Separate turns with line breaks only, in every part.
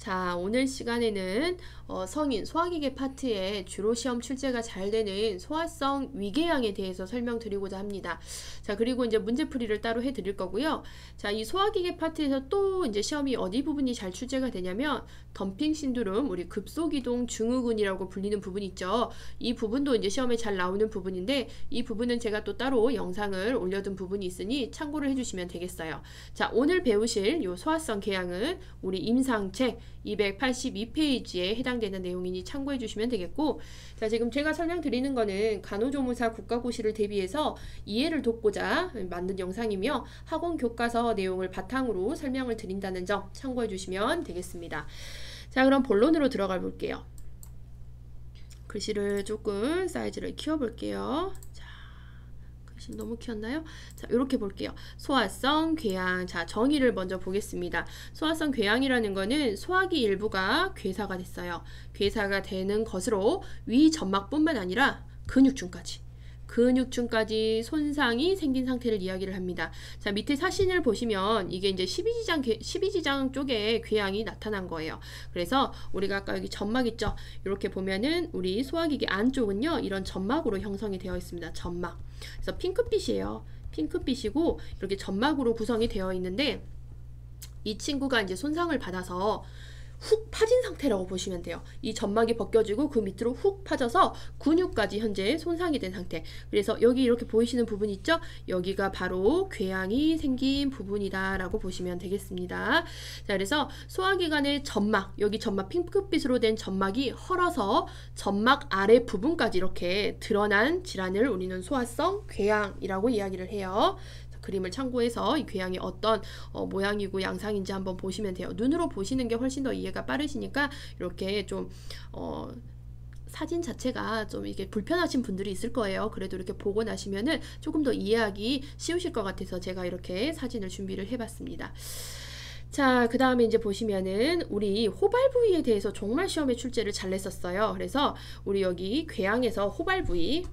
자, 오늘 시간에는 성인 소화기계 파트에 주로 시험 출제가 잘 되는 소화성 위궤양에 대해서 설명드리고자 합니다. 자, 그리고 이제 문제풀이를 따로 해드릴 거고요. 자, 이 소화기계 파트에서 또 이제 시험이 어디 부분이 잘 출제가 되냐면 덤핑 신드롬, 우리 급속이동 증후군이라고 불리는 부분 있죠. 이 부분도 이제 시험에 잘 나오는 부분인데 이 부분은 제가 또 따로 영상을 올려둔 부분이 있으니 참고를 해주시면 되겠어요. 자, 오늘 배우실 요 소화성 궤양은 우리 임상책 282페이지에 해당되는 내용이니 참고해 주시면 되겠고, 자, 지금 제가 설명드리는 거는 간호조무사 국가고시를 대비해서 이해를 돕고자 만든 영상이며 학원 교과서 내용을 바탕으로 설명을 드린다는 점 참고해 주시면 되겠습니다. 자, 그럼 본론으로 들어가 볼게요. 글씨를 조금 사이즈를 키워볼게요. 지금 너무 키웠나요? 자, 이렇게 볼게요. 소화성 궤양. 자, 정의를 먼저 보겠습니다. 소화성 궤양이라는 거는 소화기 일부가 괴사가 됐어요. 괴사가 되는 것으로 위 점막뿐만 아니라 근육층까지 손상이 생긴 상태를 이야기를 합니다. 자, 밑에 사진을 보시면 이게 이제 12지장 쪽에 궤양이 나타난 거예요. 그래서 우리가 아까 여기 점막 있죠? 이렇게 보면은 우리 소화기계 안쪽은요, 이런 점막으로 형성이 되어 있습니다. 점막. 그래서 핑크빛이에요. 핑크빛이고 이렇게 점막으로 구성이 되어 있는데 이 친구가 이제 손상을 받아서 훅 파진 상태라고 보시면 돼요. 이 점막이 벗겨지고 그 밑으로 훅 파져서 근육까지 현재 손상이 된 상태. 그래서 여기 이렇게 보이시는 부분 있죠? 여기가 바로 궤양이 생긴 부분이다 라고 보시면 되겠습니다. 자, 그래서 소화기관의 점막, 여기 점막 핑크빛으로 된 점막이 헐어서 점막 아래 부분까지 이렇게 드러난 질환을 우리는 소화성 궤양이라고 이야기를 해요. 그림을 참고해서 이 궤양이 어떤 모양이고 양상인지 한번 보시면 돼요. 눈으로 보시는 게 훨씬 더 이해가 빠르시니까 이렇게 좀 사진 자체가 좀 이게 불편하신 분들이 있을 거예요. 그래도 이렇게 보고 나시면은 조금 더 이해하기 쉬우실 것 같아서 제가 이렇게 사진을 준비를 해봤습니다. 자, 그 다음에 이제 보시면은 우리 호발 부위에 대해서 정말 시험에 출제를 잘 냈었어요. 그래서 우리 여기 궤양에서 호발 부위,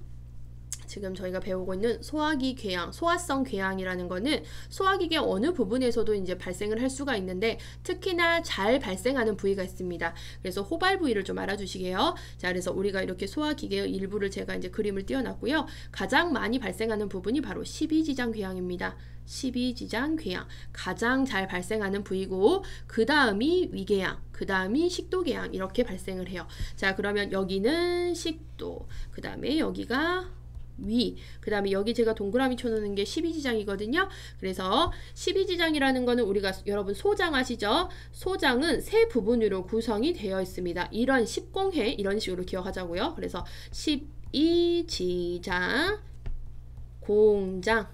지금 저희가 배우고 있는 소화기 궤양, 소화성 궤양이라는 거는 소화기계 어느 부분에서도 이제 발생을 할 수가 있는데 특히나 잘 발생하는 부위가 있습니다. 그래서 호발 부위를 좀 알아주시게요. 자, 그래서 우리가 이렇게 소화기계의 일부를 제가 이제 그림을 띄워놨고요. 가장 많이 발생하는 부분이 바로 12지장 궤양입니다. 12지장 궤양 가장 잘 발생하는 부위고 그 다음이 위궤양, 그 다음이 식도궤양 이렇게 발생을 해요. 자, 그러면 여기는 식도, 그 다음에 여기가 위, 그 다음에 여기 제가 동그라미 쳐놓는 게 12지장이거든요. 그래서 12지장이라는 거는 우리가 여러분 소장 아시죠? 소장은 세 부분으로 구성이 되어 있습니다. 이런 10공회 이런 식으로 기억하자고요. 그래서 12지장, 공장,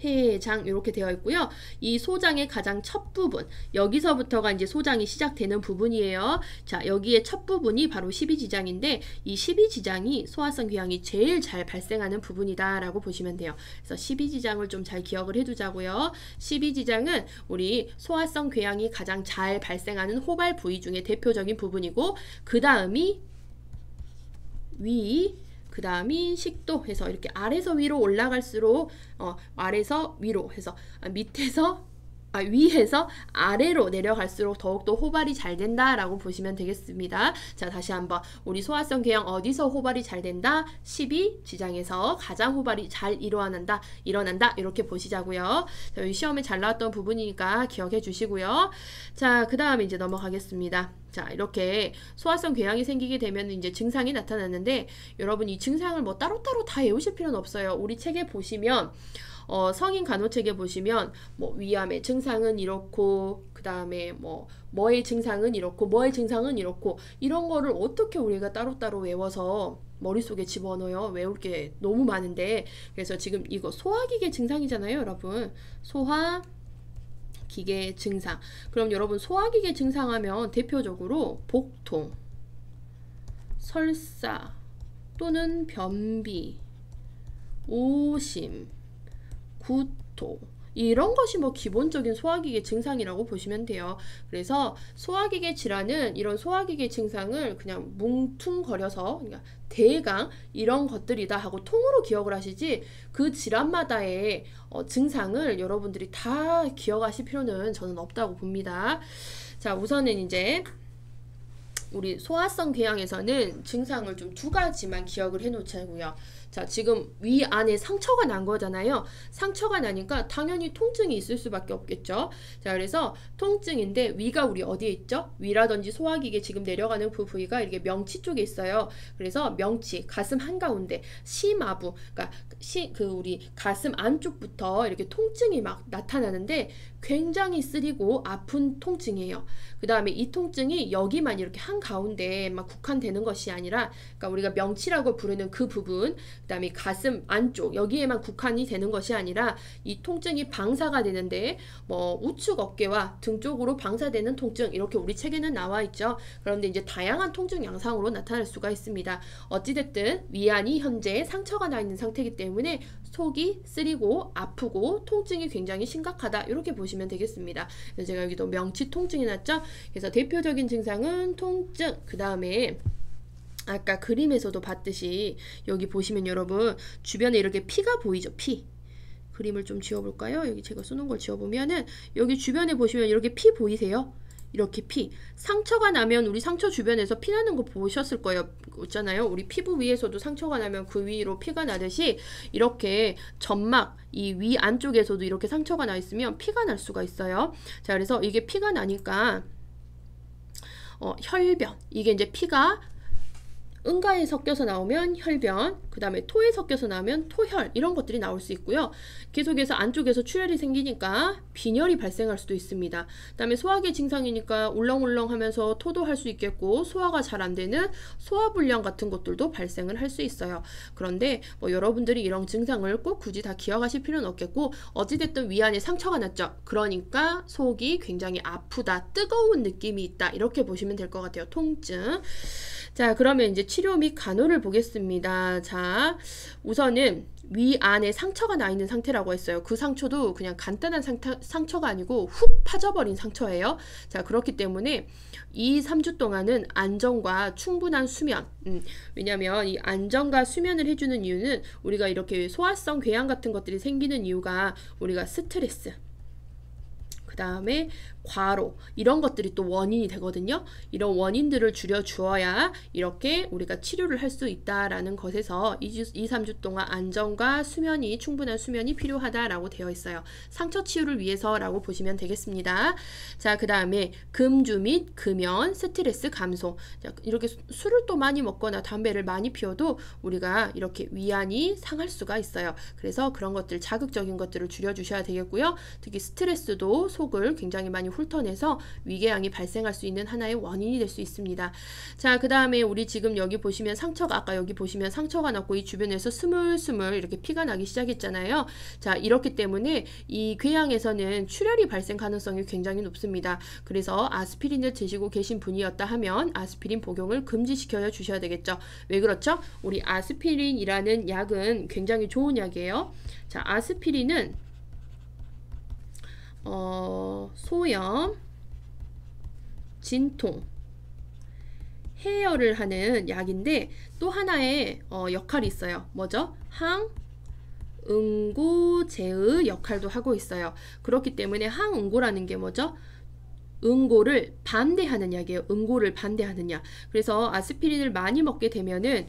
회장 이렇게 되어 있고요. 이 소장의 가장 첫 부분, 여기서부터가 이제 소장이 시작되는 부분이에요. 자, 여기에 첫 부분이 바로 12지장인데 이 12지장이 소화성 궤양이 제일 잘 발생하는 부분이다 라고 보시면 돼요. 그래서 12지장을 좀 잘 기억을 해두자고요. 12지장은 우리 소화성 궤양이 가장 잘 발생하는 호발 부위 중에 대표적인 부분이고 그 다음이 위, 그 다음이 식도 해서 이렇게 아래서 위로 올라갈수록 아래서 위로 해서 위에서 아래로 내려갈수록 더욱더 호발이 잘 된다라고 보시면 되겠습니다. 자, 다시 한번 우리 소화성 궤양 어디서 호발이 잘 된다? 12지장에서 가장 호발이 잘 일어난다 이렇게 보시자고요. 자, 이 시험에 잘 나왔던 부분이니까 기억해 주시고요. 자, 그 다음에 이제 넘어가겠습니다. 자, 이렇게 소화성 궤양이 생기게 되면 이제 증상이 나타나는데 여러분 이 증상을 뭐 따로따로 다 외우실 필요는 없어요. 우리 책에 보시면 성인 간호책에 보시면 뭐 위암의 증상은 이렇고 그 다음에 뭐의 증상은 이렇고 뭐의 증상은 이렇고 이런 거를 어떻게 우리가 따로따로 외워서 머릿속에 집어넣어요. 외울 게 너무 많은데 그래서 지금 이거 소화기계 증상이잖아요, 여러분. 소화기계 증상. 그럼 여러분 소화기계 증상하면 대표적으로 복통, 설사 또는 변비, 오심, 구토 이런 것이 뭐 기본적인 소화기계 증상이라고 보시면 돼요. 그래서 소화기계 질환은 이런 소화기계 증상을 그냥 뭉퉁거려서 그러니까 대강 이런 것들이다 하고 통으로 기억을 하시지 그 질환마다의 증상을 여러분들이 다 기억하실 필요는 저는 없다고 봅니다. 자, 우선은 이제 우리 소화성 궤양에서는 증상을 좀 두 가지만 기억을 해 놓자고요. 자, 지금 위 안에 상처가 난 거잖아요. 상처가 나니까 당연히 통증이 있을 수밖에 없겠죠. 자, 그래서 통증인데 위가 우리 어디에 있죠? 위라든지 소화기계 지금 내려가는 그 부위가 이렇게 명치 쪽에 있어요. 그래서 명치, 가슴 한가운데, 심하부, 그러니까 우리 가슴 안쪽부터 이렇게 통증이 막 나타나는데 굉장히 쓰리고 아픈 통증이에요. 그 다음에 이 통증이 여기만 이렇게 한가운데 막 국한되는 것이 아니라, 그러니까 우리가 명치라고 부르는 그 부분, 그 다음에 가슴 안쪽 여기에만 국한이 되는 것이 아니라 이 통증이 방사가 되는데 뭐 우측 어깨와 등 쪽으로 방사되는 통증, 이렇게 우리 책에는 나와 있죠. 그런데 이제 다양한 통증 양상으로 나타날 수가 있습니다. 어찌됐든 위안이 현재 상처가 나 있는 상태이기 때문에 속이 쓰리고 아프고 통증이 굉장히 심각하다, 이렇게 보시면 되겠습니다. 그래서 제가 여기도 명치 통증이 났죠. 그래서 대표적인 증상은 통증, 그 다음에 아까 그림에서도 봤듯이 여기 보시면 여러분 주변에 이렇게 피가 보이죠? 피. 그림을 좀 지워볼까요? 여기 제가 쓰는 걸 지워보면은 여기 주변에 보시면 이렇게 피 보이세요? 이렇게 피. 상처가 나면 우리 상처 주변에서 피 나는 거 보셨을 거예요. 있잖아요. 우리 피부 위에서도 상처가 나면 그 위로 피가 나듯이 이렇게 점막, 이 위 안쪽에서도 이렇게 상처가 나 있으면 피가 날 수가 있어요. 자, 그래서 이게 피가 나니까 혈변. 이게 이제 피가 응가에 섞여서 나오면 혈변, 그 다음에 토에 섞여서 나오면 토혈, 이런 것들이 나올 수 있고요. 계속해서 안쪽에서 출혈이 생기니까 빈혈이 발생할 수도 있습니다. 그 다음에 소화기 증상이니까 울렁울렁 하면서 토도 할 수 있겠고, 소화가 잘 안 되는 소화불량 같은 것들도 발생을 할 수 있어요. 그런데 뭐 여러분들이 이런 증상을 꼭 굳이 다 기억하실 필요는 없겠고, 어찌됐든 위안에 상처가 났죠. 그러니까 속이 굉장히 아프다, 뜨거운 느낌이 있다, 이렇게 보시면 될 것 같아요. 통증. 자, 그러면 이제 치료 및 간호를 보겠습니다. 자, 우선은 위 안에 상처가 나 있는 상태라고 했어요. 그 상처도 그냥 간단한 상처가 아니고 훅 파져버린 상처예요. 자, 그렇기 때문에 2-3주 동안은 안정과 충분한 수면, 왜냐면 이 안정과 수면을 해주는 이유는 우리가 이렇게 소화성 궤양 같은 것들이 생기는 이유가 우리가 스트레스, 그 다음에 과로, 이런 것들이 또 원인이 되거든요. 이런 원인들을 줄여주어야 이렇게 우리가 치료를 할 수 있다라는 것에서 2-3주 동안 안정과 수면이, 충분한 수면이 필요하다라고 되어 있어요. 상처 치유를 위해서라고 보시면 되겠습니다. 자, 그 다음에 금주 및 금연, 스트레스 감소. 자, 이렇게 술을 또 많이 먹거나 담배를 많이 피워도 우리가 이렇게 위안이 상할 수가 있어요. 그래서 그런 것들, 자극적인 것들을 줄여주셔야 되겠고요. 특히 스트레스도 속을 굉장히 많이 훑어내서 위궤양이 발생할 수 있는 하나의 원인이 될 수 있습니다. 자, 그 다음에 우리 지금 여기 보시면 상처가, 아까 여기 보시면 상처가 났고 이 주변에서 스물스물 이렇게 피가 나기 시작했잖아요. 자, 이렇기 때문에 이 궤양에서는 출혈이 발생 가능성이 굉장히 높습니다. 그래서 아스피린을 드시고 계신 분이었다 하면 아스피린 복용을 금지시켜 주셔야 되겠죠. 왜 그렇죠? 우리 아스피린이라는 약은 굉장히 좋은 약이에요. 자, 아스피린은 소염, 진통, 해열을 하는 약인데 또 하나의 역할이 있어요. 뭐죠? 항응고제의 역할도 하고 있어요. 그렇기 때문에 항응고라는 게 뭐죠? 응고를 반대하는 약이에요. 응고를 반대하는 약. 그래서 아스피린을 많이 먹게 되면은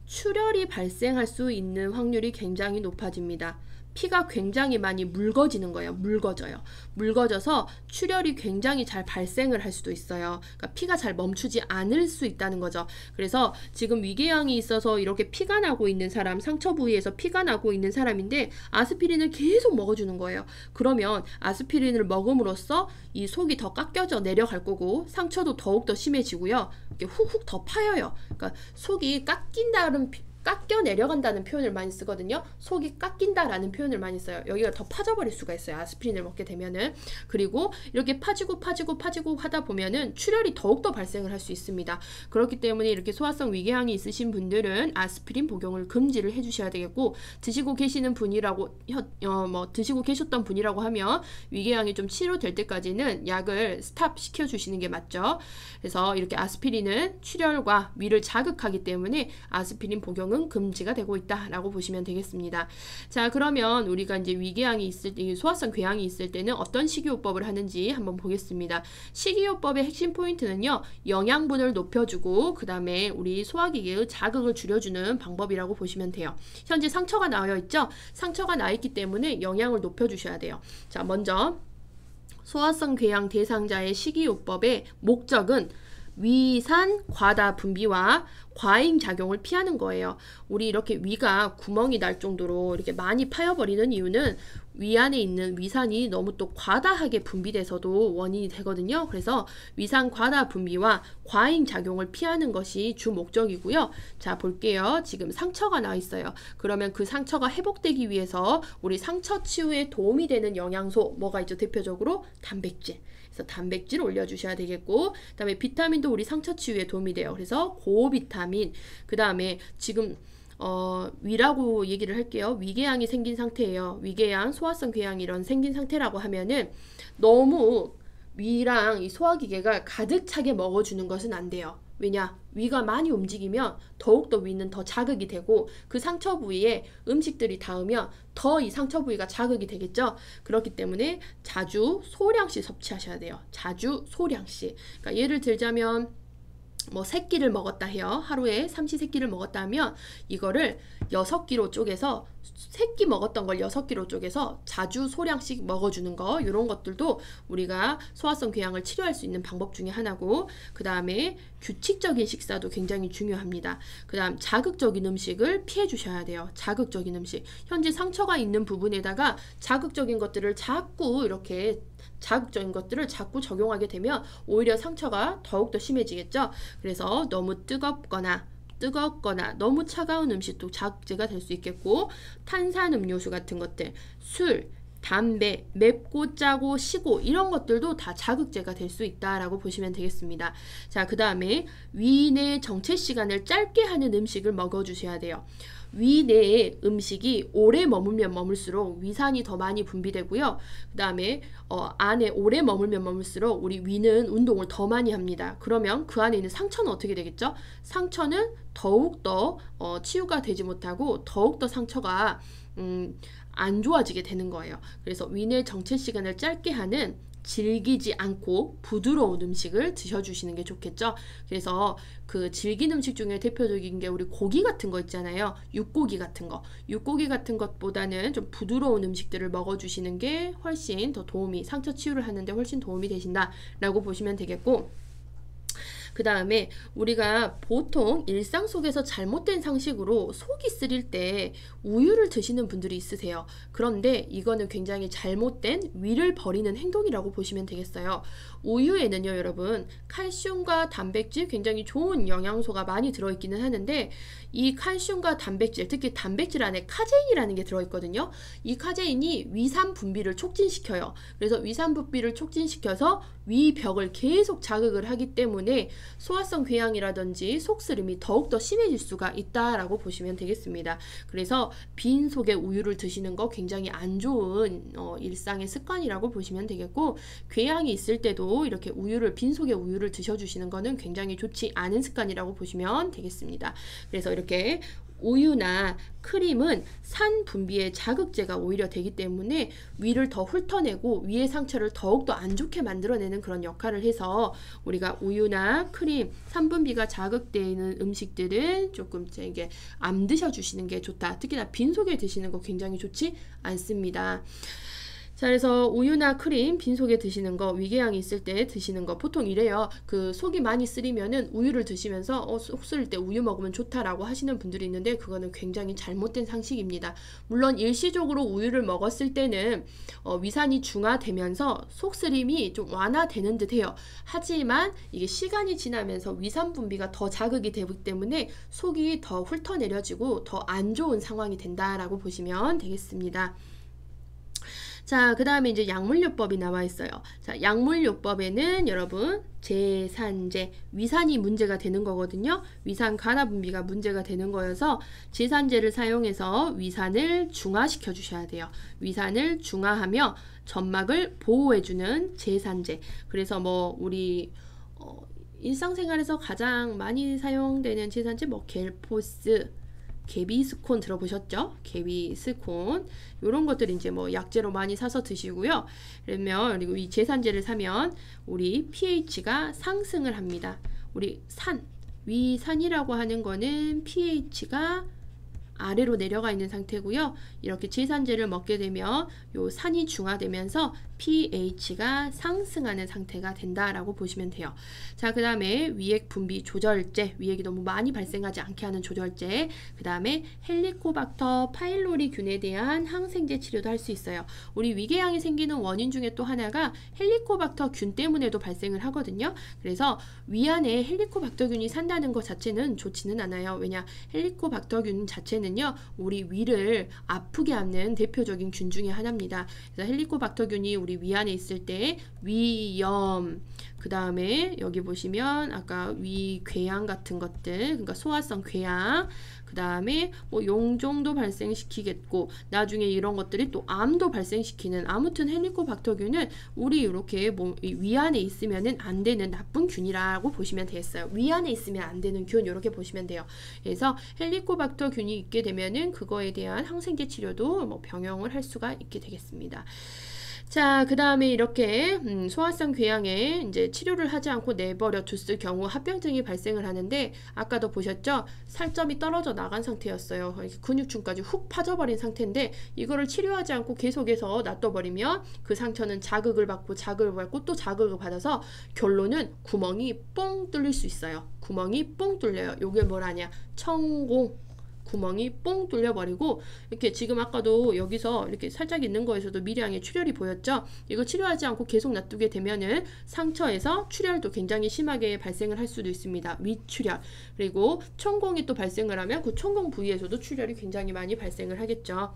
출혈이 발생할 수 있는 확률이 굉장히 높아집니다. 피가 굉장히 많이 묽어지는 거예요. 묽어져요. 묽어져서 출혈이 굉장히 잘 발생을 할 수도 있어요. 그러니까 피가 잘 멈추지 않을 수 있다는 거죠. 그래서 지금 위궤양이 있어서 이렇게 피가 나고 있는 사람, 상처 부위에서 피가 나고 있는 사람인데 아스피린을 계속 먹어주는 거예요. 그러면 아스피린을 먹음으로써 이 속이 더 깎여져 내려갈 거고 상처도 더욱더 심해지고요. 이렇게 훅훅 더 파여요. 그러니까 속이 깎인다는 깎여 내려간다는 표현을 많이 쓰거든요. 속이 깎인다라는 표현을 많이 써요. 여기가 더 파져버릴 수가 있어요. 아스피린을 먹게 되면은. 그리고 이렇게 파지고 하다 보면은 출혈이 더욱더 발생을 할 수 있습니다. 그렇기 때문에 이렇게 소화성 위궤양이 있으신 분들은 아스피린 복용을 금지를 해주셔야 되겠고, 드시고 계시는 분이라고 드시고 계셨던 분이라고 하면 위궤양이 좀 치료될 때까지는 약을 스탑 시켜주시는 게 맞죠. 그래서 이렇게 아스피린은 출혈과 위를 자극하기 때문에 아스피린 복용은 금지가 되고 있다라고 보시면 되겠습니다. 자, 그러면 우리가 이제 위궤양이 있을 때, 소화성 궤양이 있을 때는 어떤 식이요법을 하는지 한번 보겠습니다. 식이요법의 핵심 포인트는요, 영양분을 높여주고 그 다음에 우리 소화기계의 자극을 줄여주는 방법이라고 보시면 돼요. 현재 상처가 나여 있죠? 상처가 나 있기 때문에 영양을 높여주셔야 돼요. 자, 먼저 소화성 궤양 대상자의 식이요법의 목적은 위산 과다 분비와 과잉 작용을 피하는 거예요. 우리 이렇게 위가 구멍이 날 정도로 이렇게 많이 파여버리는 이유는 위 안에 있는 위산이 너무 또 과다하게 분비돼서도 원인이 되거든요. 그래서 위산 과다 분비와 과잉 작용을 피하는 것이 주 목적이고요. 자, 볼게요. 지금 상처가 나 있어요. 그러면 그 상처가 회복되기 위해서 우리 상처 치유에 도움이 되는 영양소 뭐가 있죠? 대표적으로 단백질. 그래서 단백질 올려주셔야 되겠고, 그 다음에 비타민도 우리 상처 치유에 도움이 돼요. 그래서 고비타민, 그 다음에 지금 위라고 얘기를 할게요. 위궤양이 생긴 상태예요. 위궤양, 소화성 궤양 이런 생긴 상태라고 하면은 너무 위랑 이 소화기계가 가득 차게 먹어주는 것은 안 돼요. 왜냐? 위가 많이 움직이면 더욱더 위는 더 자극이 되고 그 상처 부위에 음식들이 닿으면 더 이 상처 부위가 자극이 되겠죠. 그렇기 때문에 자주 소량씩 섭취하셔야 돼요. 자주 소량씩. 그러니까 예를 들자면 뭐 3끼를 먹었다 해요. 하루에 삼시세끼를 먹었다 하면 이거를 6끼로 쪼개서 3끼 먹었던 걸 6끼로 쪼개서 자주 소량씩 먹어주는 거, 이런 것들도 우리가 소화성 궤양을 치료할 수 있는 방법 중에 하나고, 그 다음에 규칙적인 식사도 굉장히 중요합니다. 그 다음 자극적인 음식을 피해 주셔야 돼요. 자극적인 음식. 현재 상처가 있는 부분에다가 자극적인 것들을 자꾸 적용하게 되면 오히려 상처가 더욱더 심해지겠죠. 그래서 너무 뜨겁거나 너무 차가운 음식도 자극제가 될 수 있겠고, 탄산음료수 같은 것들, 술, 담배, 맵고 짜고 시고 이런 것들도 다 자극제가 될 수 있다라고 보시면 되겠습니다. 자, 그 다음에 위내 정체 시간을 짧게 하는 음식을 먹어주셔야 돼요. 위 내에 음식이 오래 머물면 머물수록 위산이 더 많이 분비되고요. 그 다음에 안에 오래 머물면 우리 위는 운동을 더 많이 합니다. 그러면 그 안에 있는 상처는 어떻게 되겠죠? 상처는 더욱더 치유가 되지 못하고 더욱더 상처가 안 좋아지게 되는 거예요. 그래서 위내 정체 시간을 짧게 하는 질기지 않고 부드러운 음식을 드셔주시는 게 좋겠죠. 그래서 그 질긴 음식 중에 대표적인 게 우리 고기 같은 거 있잖아요. 육고기 같은 것보다는 좀 부드러운 음식들을 먹어주시는 게 훨씬 더 상처 치유를 하는데 훨씬 도움이 되신다라고 보시면 되겠고, 그 다음에 우리가 보통 일상 속에서 잘못된 상식으로 속이 쓰릴 때 우유를 드시는 분들이 있으세요. 그런데 이거는 굉장히 잘못된 위를 버리는 행동이라고 보시면 되겠어요. 우유에는요, 여러분, 칼슘과 단백질, 굉장히 좋은 영양소가 많이 들어있기는 하는데, 이 칼슘과 단백질, 특히 단백질 안에 카제인이라는 게 들어있거든요. 이 카제인이 위산 분비를 촉진시켜요. 그래서 위산 분비를 촉진시켜서 위벽을 계속 자극을 하기 때문에 소화성 궤양이라든지 속쓰림이 더욱더 심해질 수가 있다라고 보시면 되겠습니다. 그래서 빈속에 우유를 드시는 거 굉장히 안 좋은 일상의 습관이라고 보시면 되겠고, 궤양이 있을 때도 이렇게 빈속에 우유를 드셔주시는 거는 굉장히 좋지 않은 습관이라고 보시면 되겠습니다. 그래서 이렇게 우유나 크림은 산 분비의 자극제가 오히려 되기 때문에 위를 더 훑어내고 위의 상처를 더욱더 안 좋게 만들어내는 그런 역할을 해서 우리가 우유나 크림, 산 분비가 자극되는 음식들은 조금 이게 안 드셔주시는 게 좋다. 특히나 빈속에 드시는 거 굉장히 좋지 않습니다. 자, 그래서 우유나 크림 빈속에 드시는 거, 위궤양이 있을 때 드시는 거 보통 이래요. 그 속이 많이 쓰리면은 우유를 드시면서 속 쓰릴 때 우유 먹으면 좋다라고 하시는 분들이 있는데 그거는 굉장히 잘못된 상식입니다. 물론 일시적으로 우유를 먹었을 때는 위산이 중화되면서 속 쓰림이 좀 완화되는 듯해요. 하지만 이게 시간이 지나면서 위산 분비가 더 자극이 되기 때문에 속이 더 훑어내려지고 더 안 좋은 상황이 된다라고 보시면 되겠습니다. 자, 그 다음에 이제 약물요법이 나와 있어요. 자, 약물요법에는 여러분 제산제, 위산이 문제가 되는 거거든요. 위산 간화 분비가 문제가 되는 거여서 제산제를 사용해서 위산을 중화시켜 주셔야 돼요. 위산을 중화하며 점막을 보호해주는 제산제. 그래서 뭐 우리 일상생활에서 가장 많이 사용되는 제산제 뭐 겔포스, 개비스콘 들어보셨죠? 개비스콘 이런 것들 이제 뭐 약재로 많이 사서 드시고요. 그리고 이 제산제를 사면 우리 pH가 상승을 합니다. 우리 위산이라고 하는 거는 pH가 아래로 내려가 있는 상태고요. 이렇게 제산제를 먹게 되면 요 산이 중화되면서 pH가 상승하는 상태가 된다라고 보시면 돼요. 자, 그 다음에 위액 분비 조절제, 위액이 너무 많이 발생하지 않게 하는 조절제, 그 다음에 헬리코박터 파일로리균에 대한 항생제 치료도 할 수 있어요. 우리 위궤양이 생기는 원인 중에 또 하나가 헬리코박터 균 때문에도 발생을 하거든요. 그래서 위 안에 헬리코박터균이 산다는 것 자체는 좋지는 않아요. 왜냐, 헬리코박터균 자체는요, 우리 위를 아프게 하는 대표적인 균 중에 하나입니다. 그래서 헬리코박터균이 우리 위 안에 있을 때 위염, 그 다음에 여기 보시면 아까 위궤양 같은 것들, 그러니까 소화성 궤양, 그 다음에 뭐 용종도 발생시키겠고 나중에 이런 것들이 또 암도 발생시키는, 아무튼 헬리코박터균은 우리 이렇게 뭐 위 안에 있으면은 안 되는 나쁜 균이라고 보시면 되겠어요. 위 안에 있으면 안 되는 균 이렇게 보시면 돼요. 그래서 헬리코박터균이 있게 되면은 그거에 대한 항생제 치료도 뭐 병용을 할 수가 있게 되겠습니다. 자, 그 다음에 이렇게 소화성 궤양에 이제 치료를 하지 않고 내버려 뒀을 경우 합병증이 발생을 하는데 아까도 보셨죠? 살점이 떨어져 나간 상태였어요. 근육층까지 훅 파져버린 상태인데 이거를 치료하지 않고 계속해서 놔둬버리면 그 상처는 자극을 받고 또 자극을 받아서 결론은 구멍이 뻥 뚫릴 수 있어요. 구멍이 뻥 뚫려요. 요게 뭐라냐? 청공. 구멍이 뽕 뚫려버리고 이렇게 지금 아까도 여기서 이렇게 살짝 있는 거에서도 미량의 출혈이 보였죠. 이거 치료하지 않고 계속 놔두게 되면은 상처에서 출혈도 굉장히 심하게 발생을 할 수도 있습니다. 위출혈. 그리고 총공이 또 발생을 하면 그 총공 부위에서도 출혈이 굉장히 많이 발생을 하겠죠.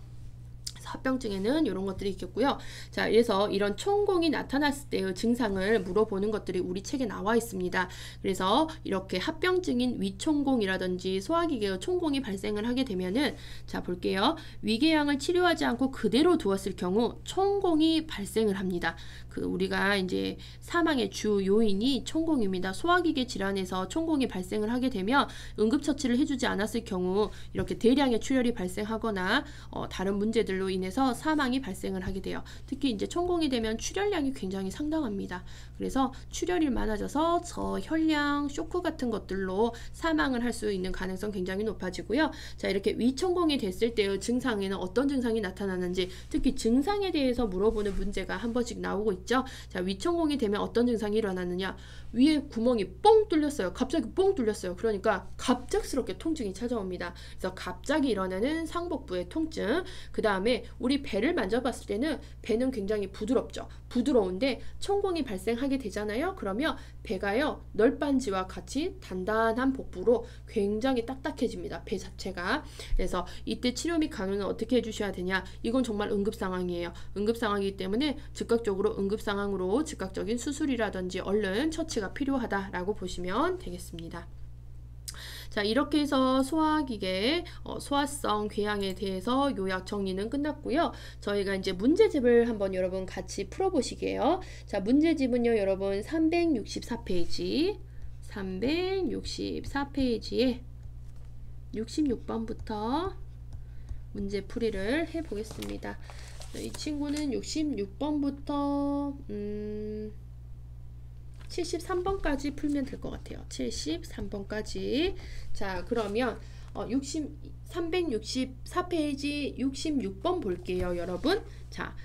합병증에는 이런 것들이 있겠고요. 자, 그래서 이런 총공이 나타났을 때의 증상을 물어보는 것들이 우리 책에 나와 있습니다. 그래서 이렇게 합병증인 위총공이라든지 소화기계의 총공이 발생을 하게 되면은, 자, 볼게요. 위궤양을 치료하지 않고 그대로 두었을 경우 총공이 발생을 합니다. 우리가 이제 사망의 주 요인이 총공입니다. 소화기계 질환에서 총공이 발생을 하게 되면 응급처치를 해주지 않았을 경우 이렇게 대량의 출혈이 발생하거나 다른 문제들로 인해서 사망이 발생을 하게 돼요. 특히 이제 총공이 되면 출혈량이 굉장히 상당합니다. 그래서 출혈이 많아져서 저혈량, 쇼크 같은 것들로 사망을 할 수 있는 가능성 굉장히 높아지고요. 자, 이렇게 위총공이 됐을 때의 증상에는 어떤 증상이 나타나는지, 특히 증상에 대해서 물어보는 문제가 한 번씩 나오고 있죠. 자, 위총공이 되면 어떤 증상이 일어나느냐? 위에 구멍이 뻥 뚫렸어요. 갑자기 뻥 뚫렸어요. 그러니까 갑작스럽게 통증이 찾아옵니다. 그래서 갑자기 일어나는 상복부의 통증. 그 다음에 우리 배를 만져봤을 때는 배는 굉장히 부드럽죠. 부드러운데 총공이 발생하게 되잖아요. 그러면 배가요, 널빤지와 같이 단단한 복부로 굉장히 딱딱해집니다. 배 자체가. 그래서 이때 치료 및 간호는 어떻게 해주셔야 되냐? 이건 정말 응급 상황이에요. 응급 상황이기 때문에 즉각적으로 응급 상황으로 즉각적인 수술이라든지 얼른 처치가 필요하다라고 보시면 되겠습니다. 자, 이렇게 해서 소화기계, 소화성 궤양에 대해서 요약 정리는 끝났고요. 저희가 이제 문제집을 한번 여러분 같이 풀어보시게요. 자, 문제집은요, 여러분 364페이지, 364페이지에 66번부터 문제 풀이를 해보겠습니다. 이 친구는 66번부터 73번까지 풀면 될 것 같아요. 73번까지. 자, 그러면 364페이지 66번 볼게요, 여러분. 자,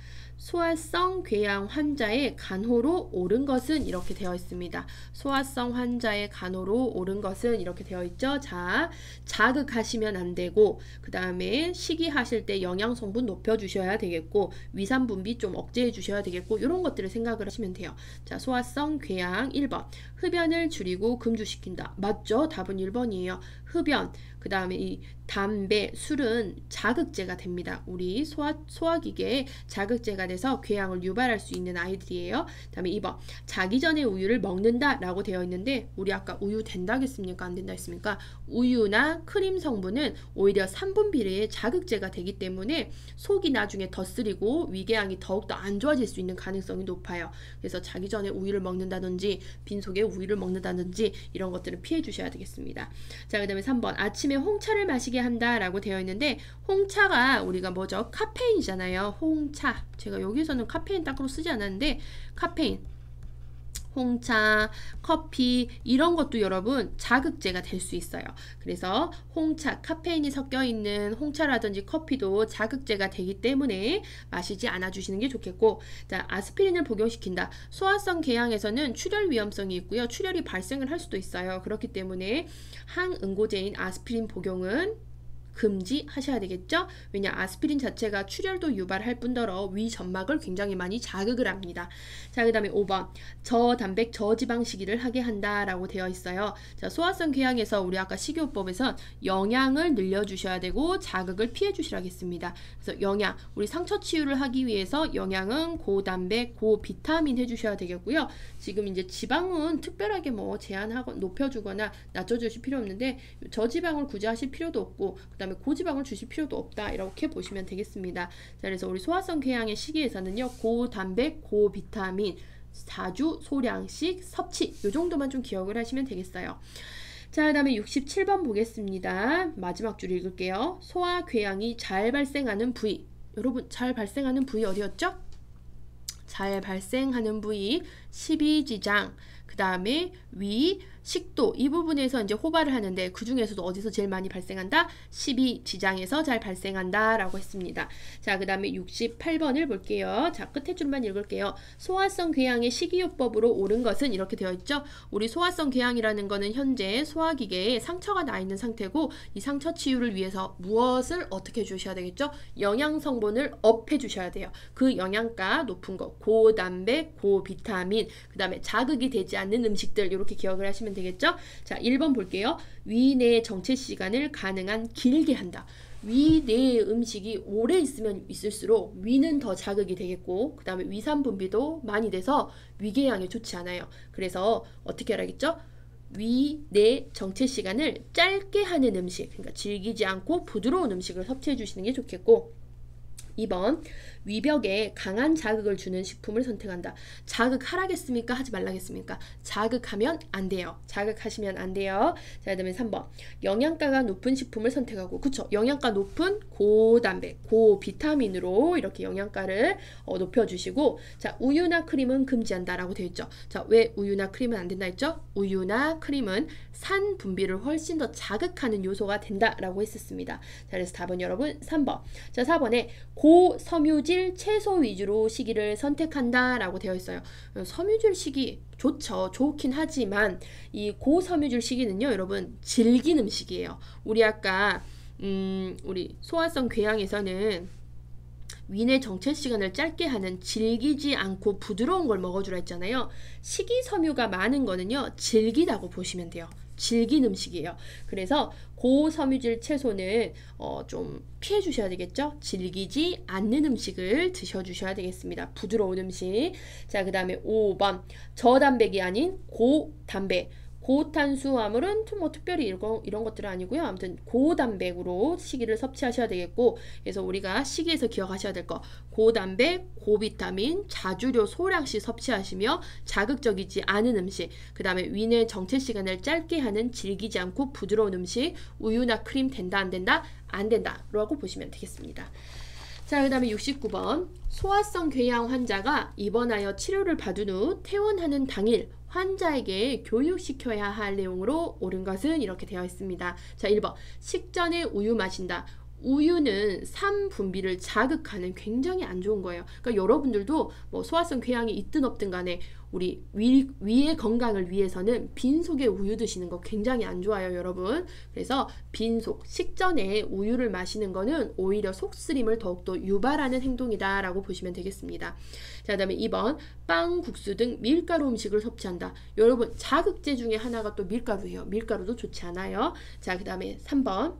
소아성 궤양 환자의 간호로 옳은 것은 이렇게 되어 있습니다. 소아성 환자의 간호로 옳은 것은 이렇게 되어 있죠. 자, 자극하시면 안 되고, 그 다음에 식이하실 때 영양 성분 높여주셔야 되겠고, 위산 분비 좀 억제해 주셔야 되겠고, 이런 것들을 생각을 하시면 돼요. 자, 소아성 궤양 1번. 흡연을 줄이고 금주시킨다. 맞죠? 답은 1번이에요. 흡연, 그 다음에 이 담배, 술은 자극제가 됩니다. 우리 소화기계에 자극제가 돼서 궤양을 유발할 수 있는 아이들이에요. 그 다음에 2번, 자기 전에 우유를 먹는다 라고 되어 있는데, 우리 아까 우유 된다 했습니까? 안 된다 했습니까? 우유나 크림 성분은 오히려 3분 비례의 자극제가 되기 때문에 속이 나중에 더 쓰리고 위궤양이 더욱더 안 좋아질 수 있는 가능성이 높아요. 그래서 자기 전에 우유를 먹는다든지 빈속에 우유를 먹는다든지 이런 것들은 피해 주셔야 되겠습니다. 자, 그 다음에 3번, 아침에 홍차를 마시게 한다 라고 되어 있는데, 홍차가 우리가 뭐죠? 카페인이잖아요. 홍차, 제가 여기서는 카페인 딱으로 쓰지 않았는데, 카페인, 홍차, 커피 이런 것도 여러분 자극제가 될 수 있어요. 그래서 홍차, 카페인이 섞여 있는 홍차라든지 커피도 자극제가 되기 때문에 마시지 않아 주시는 게 좋겠고, 자, 아스피린을 복용시킨다. 소아성 궤양에서는 출혈 위험성이 있고요. 출혈이 발생을 할 수도 있어요. 그렇기 때문에 항응고제인 아스피린 복용은 금지하셔야 되겠죠? 왜냐, 아스피린 자체가 출혈도 유발할 뿐더러 위 점막을 굉장히 많이 자극을 합니다. 자, 그 다음에 5번, 저단백 저지방 식이를 하게 한다 라고 되어 있어요. 자, 소아성 궤양에서 우리 아까 식이요법에서 영양을 늘려주셔야 되고 자극을 피해 주시라겠습니다. 그래서 영양, 우리 상처 치유를 하기 위해서 영양은 고단백 고비타민 해주셔야 되겠고요. 지금 이제 지방은 특별하게 뭐 제한하고 높여주거나 낮춰주실 필요 없는데, 저지방을 굳이 하실 필요도 없고, 그 다음에 고지방을 주실 필요도 없다 이렇게 보시면 되겠습니다. 자, 그래서 우리 소아성 궤양의 시기에서는요, 고단백 고비타민 자주 소량씩 섭취, 이 정도만 좀 기억을 하시면 되겠어요. 자, 그 다음에 67번 보겠습니다. 마지막 줄 읽을게요. 소아궤양이 잘 발생하는 부위. 여러분, 잘 발생하는 부위 어디였죠? 잘 발생하는 부위 12지장, 그 다음에 위, 식도, 이 부분에서 이제 호발을 하는데, 그 중에서도 어디서 제일 많이 발생한다? 12지장에서 잘 발생한다 라고 했습니다. 자, 그 다음에 68번을 볼게요. 자, 끝에 줄만 읽을게요. 소아성 궤양의 식이요법으로 옳은 것은 이렇게 되어 있죠. 우리 소아성 궤양이라는 거는 현재 소화기계에 상처가 나 있는 상태고, 이 상처 치유를 위해서 무엇을 어떻게 해주셔야 되겠죠? 영양 성분을 업해 주셔야 돼요. 그 영양가 높은 거, 고단백, 고비타민, 그 다음에 자극이 되지 않는 음식들, 이렇게 기억을 하시면 되겠죠? 자, 1번 볼게요. 위내 정체 시간을 가능한 길게 한다. 위내에 음식이 오래 있으면 있을수록 위는 더 자극이 되겠고, 그 다음에 위산 분비도 많이 돼서 위궤양에 좋지 않아요. 그래서 어떻게 하라겠죠? 위내 정체 시간을 짧게 하는 음식, 그러니까 질기지 않고 부드러운 음식을 섭취해 주시는 게 좋겠고, 2번, 위벽에 강한 자극을 주는 식품을 선택한다. 자극하라겠습니까? 하지 말라겠습니까? 자극하면 안 돼요. 자극하시면 안 돼요. 자, 그다음에 3번, 영양가가 높은 식품을 선택하고, 그쵸? 영양가 높은 고단백, 고비타민으로 이렇게 영양가를 높여주시고, 자, 우유나 크림은 금지한다 라고 되어 있죠. 자, 왜 우유나 크림은 안 된다 했죠? 우유나 크림은 산 분비를 훨씬 더 자극하는 요소가 된다 라고 했었습니다. 자, 그래서 답은 여러분 3번. 자, 4번에 고섬유질 채소 위주로 식이를 선택한다 라고 되어 있어요. 섬유질 식이 좋죠. 좋긴 하지만 이 고섬유질 식이는요, 여러분 질긴 음식이에요. 우리 아까 우리 소아성 궤양에서는 위내 정체 시간을 짧게 하는 질기지 않고 부드러운 걸 먹어주라 했잖아요. 식이섬유가 많은 거는요, 질기다고 보시면 돼요. 질긴 음식이에요. 그래서 고섬유질 채소는 좀 피해 주셔야 되겠죠. 질기지 않는 음식을 드셔 주셔야 되겠습니다. 부드러운 음식. 자, 그 다음에 5번, 저단백이 아닌 고단백, 고탄수화물은 뭐 특별히 이런 것들은 아니고요. 아무튼 고단백으로 식이를 섭취하셔야 되겠고, 그래서 우리가 식이에서 기억하셔야 될 거, 고단백, 고비타민, 자주료 소량씩 섭취하시며 자극적이지 않은 음식, 그 다음에 위내 정체 시간을 짧게 하는 질기지 않고 부드러운 음식, 우유나 크림 된다 안 된다? 안 된다 라고 보시면 되겠습니다. 자, 그 다음에 69번, 소아성 궤양 환자가 입원하여 치료를 받은 후 퇴원하는 당일 환자에게 교육시켜야 할 내용으로 옳은 것은 이렇게 되어 있습니다. 자, 1번, 식전에 우유 마신다. 우유는 산 분비를 자극하는 굉장히 안 좋은 거예요. 그러니까 여러분들도 뭐 소화성 궤양이 있든 없든 간에 우리 위의 건강을 위해서는 빈속에 우유 드시는 거 굉장히 안 좋아요, 여러분. 그래서 빈속, 식전에 우유를 마시는 거는 오히려 속쓰림을 더욱더 유발하는 행동이다라고 보시면 되겠습니다. 자, 그다음에 2번, 빵, 국수 등 밀가루 음식을 섭취한다. 여러분, 자극제 중에 하나가 또 밀가루예요. 밀가루도 좋지 않아요. 자, 그다음에 3번.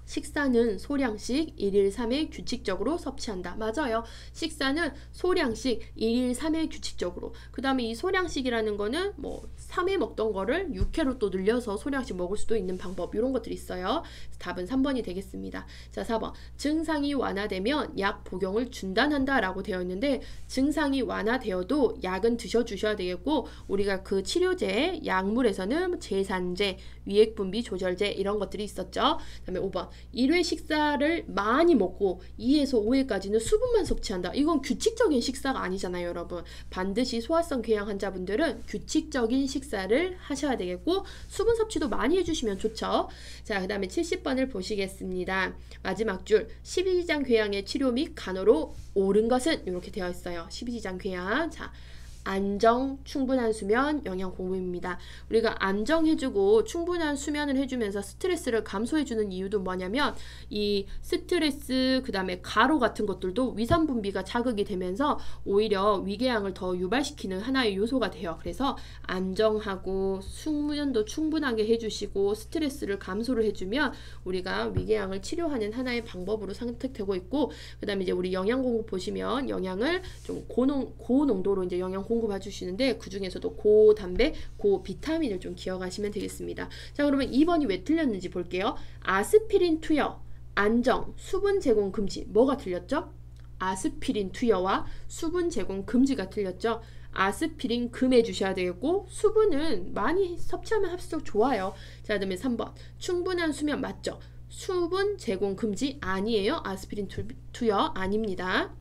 식사는 소량씩 1일 3회 규칙적으로 섭취한다. 맞아요. 식사는 소량씩 1일 3회 규칙적으로. 그 다음에 이 소량씩이라는 거는 뭐 3회 먹던 거를 6회로 또 늘려서 소량씩 먹을 수도 있는 방법, 이런 것들이 있어요. 답은 3번이 되겠습니다. 자, 4번. 증상이 완화되면 약 복용을 중단한다 라고 되어 있는데, 증상이 완화되어도 약은 드셔주셔야 되겠고, 우리가 그 치료제, 약물에서는 제산제, 위액분비 조절제 이런 것들이 있었죠. 그 다음에 5번. 1회 식사를 많이 먹고 2에서 5회까지는 수분만 섭취한다. 이건 규칙적인 식사가 아니잖아요, 여러분. 반드시 소화성 궤양 환자분들은 규칙적인 식사를 하셔야 되겠고, 수분 섭취도 많이 해주시면 좋죠. 자, 그 다음에 70번을 보시겠습니다. 마지막 줄, 12지장 궤양의 치료 및 간호로 옳은 것은 이렇게 되어 있어요. 12지장 궤양. 자, 안정, 충분한 수면, 영양 공급입니다. 우리가 안정해주고 충분한 수면을 해주면서 스트레스를 감소해주는 이유도 뭐냐면, 이 스트레스, 그 다음에 가로 같은 것들도 위산 분비가 자극이 되면서 오히려 위궤양을 더 유발시키는 하나의 요소가 돼요. 그래서 안정하고 숙면도 충분하게 해주시고 스트레스를 감소를 해주면 우리가 위궤양을 치료하는 하나의 방법으로 선택되고 있고, 그 다음에 이제 우리 영양 공급 보시면 영양을 좀 고농도로 이제 영양 공급해 주시는데, 그 중에서도 고단백, 고비타민을 좀 기억하시면 되겠습니다. 자, 그러면 2번이 왜 틀렸는지 볼게요. 아스피린 투여, 안정, 수분 제공 금지. 뭐가 틀렸죠? 아스피린 투여와 수분 제공 금지가 틀렸죠. 아스피린 금해 주셔야 되겠고, 수분은 많이 섭취하면 할수록 좋아요. 자, 그다음에 3번. 충분한 수면 맞죠? 수분 제공 금지 아니에요. 아스피린 투여 아닙니다.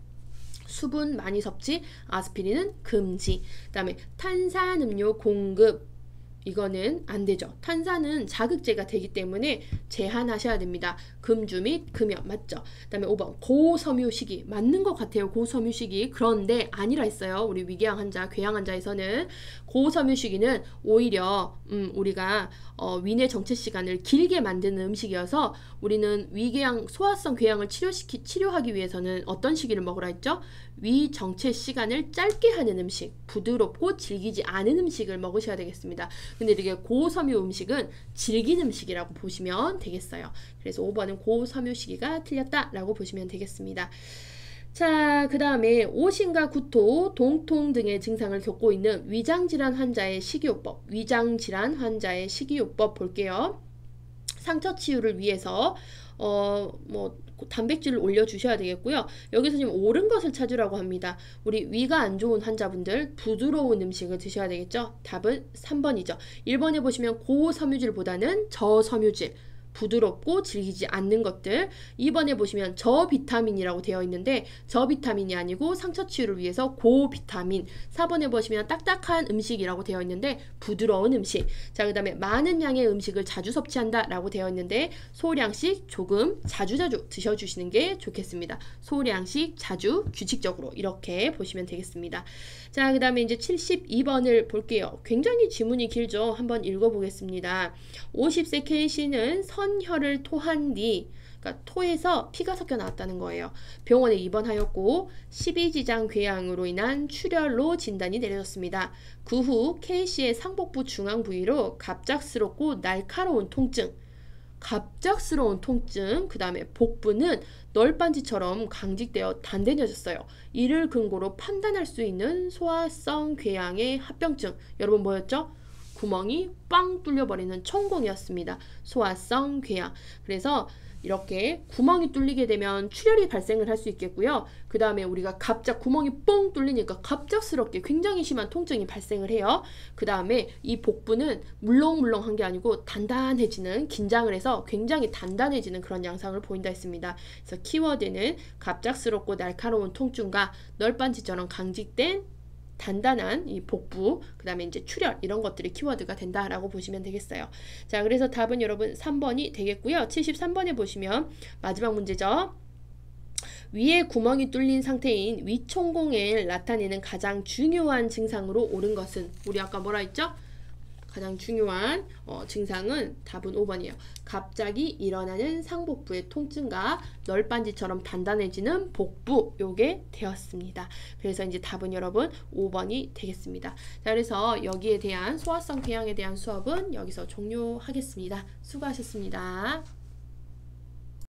수분 많이 섭취, 아스피린은 금지. 그 다음에 탄산음료 공급, 이거는 안 되죠. 탄산은 자극제가 되기 때문에 제한하셔야 됩니다. 금주 및 금연 맞죠? 그 다음에 5번 고섬유 식이 맞는 것 같아요. 고섬유 식이. 그런데 아니라 했어요. 우리 위궤양 환자, 궤양 환자에서는 고섬유 식이는 오히려 우리가 위내 정체 시간을 길게 만드는 음식이어서, 우리는 위궤양, 소화성 궤양을 치료하기 위해서는 어떤 시기를 먹으라 했죠? 위 정체 시간을 짧게 하는 음식, 부드럽고 질기지 않은 음식을 먹으셔야 되겠습니다. 근데 이렇게 고섬유 음식은 질긴 음식이라고 보시면 되겠어요. 그래서 5번은 고섬유 시기가 틀렸다라고 보시면 되겠습니다. 자, 그 다음에 오심과 구토, 동통 등의 증상을 겪고 있는 위장질환 환자의 식이요법, 위장질환 환자의 식이요법 볼게요. 상처 치유를 위해서 단백질을 올려주셔야 되겠고요. 여기서 지금 옳은 것을 찾으라고 합니다. 우리 위가 안 좋은 환자분들 부드러운 음식을 드셔야 되겠죠. 답은 3번이죠. 1번에 보시면 고섬유질보다는 저섬유질, 부드럽고 질기지 않는 것들. 2번에 보시면 저비타민이라고 되어 있는데 저비타민이 아니고 상처 치유를 위해서 고비타민. 4번에 보시면 딱딱한 음식이라고 되어 있는데 부드러운 음식. 자, 그 다음에 많은 양의 음식을 자주 섭취한다 라고 되어 있는데 소량씩 조금 자주자주 드셔주시는 게 좋겠습니다. 소량씩 자주 규칙적으로 이렇게 보시면 되겠습니다. 자, 그 다음에 이제 72번을 볼게요. 굉장히 지문이 길죠. 한번 읽어보겠습니다. 50세 K씨는 선혈을 토한 뒤, 그러니까 토에서 피가 섞여 나왔다는 거예요. 병원에 입원하였고 12지장 궤양으로 인한 출혈로 진단이 내려졌습니다. 그 후 K씨의 상복부 중앙 부위로 갑작스럽고 날카로운 통증, 그 다음에 복부는 널빤지처럼 강직되어 단단해졌어요. 이를 근거로 판단할 수 있는 소화성 궤양의 합병증. 여러분 뭐였죠? 구멍이 빵 뚫려버리는 천공이었습니다. 소화성 궤양. 그래서 이렇게 구멍이 뚫리게 되면 출혈이 발생을 할 수 있겠고요. 그 다음에 우리가 구멍이 뻥 뚫리니까 갑작스럽게 굉장히 심한 통증이 발생을 해요. 그 다음에 이 복부는 물렁물렁한 게 아니고 단단해지는, 긴장을 해서 굉장히 단단해지는 그런 양상을 보인다 했습니다. 그래서 키워드는 갑작스럽고 날카로운 통증과 널빤지처럼 강직된 단단한 이 복부, 그 다음에 이제 출혈 이런 것들이 키워드가 된다라고 보시면 되겠어요. 자, 그래서 답은 여러분 3번이 되겠고요. 73번에 보시면 마지막 문제죠. 위에 구멍이 뚫린 상태인 위총공을 나타내는 가장 중요한 증상으로 옳은 것은, 우리 아까 뭐라 했죠? 가장 중요한 증상은 답은 5번이에요. 갑자기 일어나는 상복부의 통증과 널빤지처럼 단단해지는 복부, 요게 되었습니다. 그래서 이제 답은 여러분 5번이 되겠습니다. 자, 그래서 여기에 대한 소화성 궤양에 대한 수업은 여기서 종료하겠습니다. 수고하셨습니다.